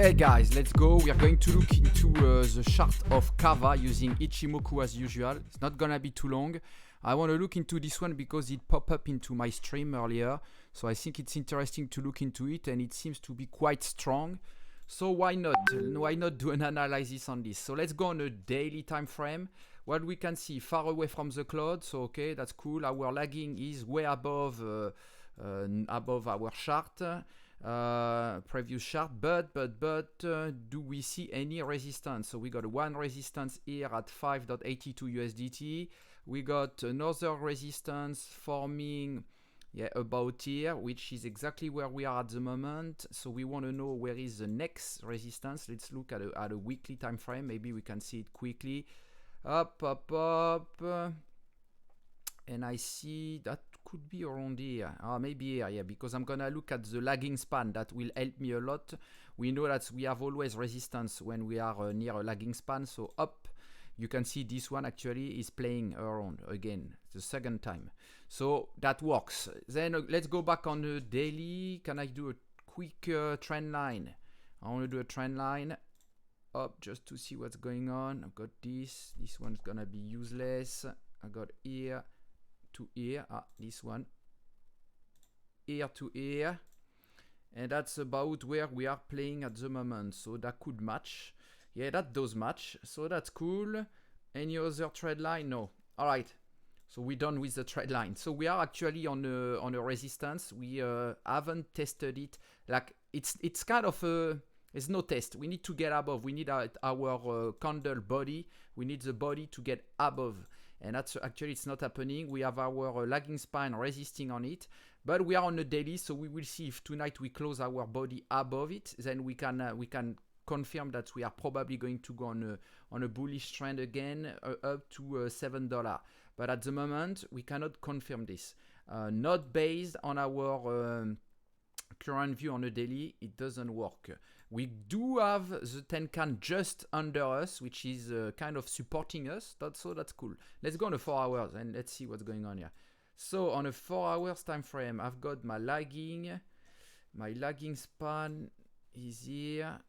Hey guys, let's go. We are going to look into the chart of Kava using Ichimoku as usual. It's not gonna be too long. I want to look into this one because it popped up into my stream earlier. So I think it's interesting to look into it, and it seems to be quite strong. So why not? Why not do an analysis on this? So let's go on a daily time frame. What we can see far away from the cloud. So okay, that's cool. Our lagging is way above our chart. Previous chart, but do we see any resistance? So we got one resistance here at 5.82 USDT. We got another resistance forming about here, which is exactly where we are at the moment. So we want to know where is the next resistance. Let's look at a weekly time frame. Maybe we can see it quickly. Up, and I see that could be around here. Maybe here, yeah, because I'm gonna look at the lagging span. That will help me a lot. We know that we have always resistance when we are near a lagging span. So up, you can see this one actually is playing around again, the second time. So that works. Then let's go back on the daily. Can I do a quick trend line? I want to do a trend line up just to see what's going on. I've got this. This one's gonna be useless. I got here to here, this one, here to here, and that's about where we are playing at the moment. So that could match. Yeah, that does match. So that's cool. Any other trend line? No. All right. So we're done with the trend line. So we are actually on a resistance. We haven't tested it. Like it's kind of a. There's no test. We need to get above. We need our candle body. We need the body to get above. And that's actually it's not happening. We have our lagging span resisting on it, but we are on a daily, so we will see if tonight we close our body above it. Then we can confirm that we are probably going to go on a bullish trend again up to $7. But at the moment we cannot confirm this. Not based on our current view on a daily, it doesn't work. We do have the Tenkan just under us, which is kind of supporting us. That's cool. Let's go on a 4 hours and let's see what's going on here. So on a 4 hours time frame, I've got my lagging span is here.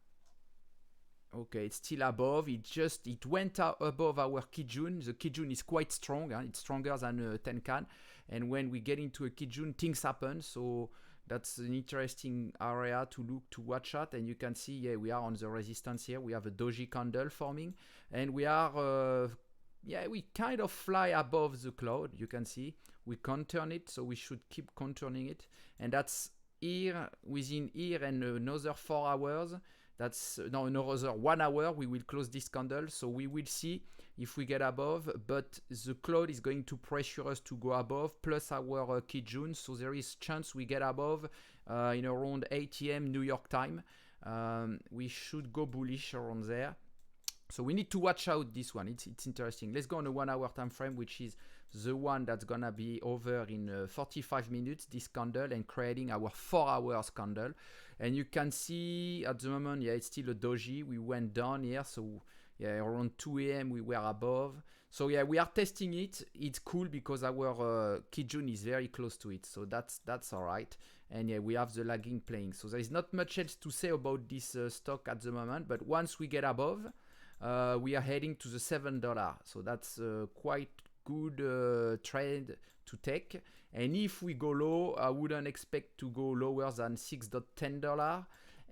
Okay, it's still above. It went out above our Kijun. The Kijun is quite strong. It's stronger than Tenkan. And when we get into a Kijun, things happen. So that's an interesting area to watch at, and you can see, we are on the resistance here. We have a doji candle forming, and we are, we kind of fly above the cloud. You can see we conturn it, so we should keep conturning it, and that's here within here and another 4 hours. That's now another 1 hour. We will close this candle, so we will see if we get above, but the cloud is going to pressure us to go above, plus our Kijun, so there is chance we get above in around 8 a.m. New York time. We should go bullish around there. So we need to watch out this one. It's interesting. Let's go on a 1 hour time frame, which is the one that's gonna be over in 45 minutes, this candle, and creating our 4 hours candle. And you can see at the moment, it's still a doji. We went down here, so around 2 a.m. we were above. So we are testing it. It's cool because our Kijun is very close to it, so that's all right. And we have the lagging playing. So there is not much else to say about this stock at the moment. But once we get above, we are heading to the $7. So that's quite good trade to take. And if we go low, I wouldn't expect to go lower than $6.10.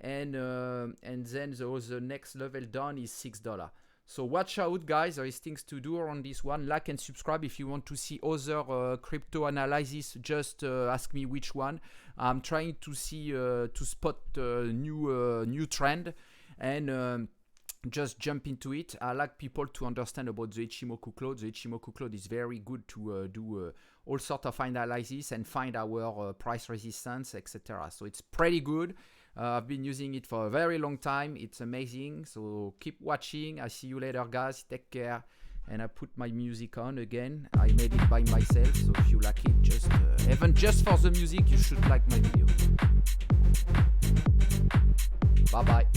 And then the next level down is $6. So watch out, guys. There is things to do around this one. Like and subscribe if you want to see other crypto analysis. Just ask me which one. I'm trying to see to spot new trend and just jump into it. I like people to understand about the Ichimoku cloud. The Ichimoku cloud is very good to do all sort of analysis and find our price resistance, etc. So it's pretty good. I've been using it for a very long time. It's amazing. So keep watching. I see you later, guys. Take care. And I put my music on again. I made it by myself. So if you like it, just even just for the music, you should like my video. Bye bye.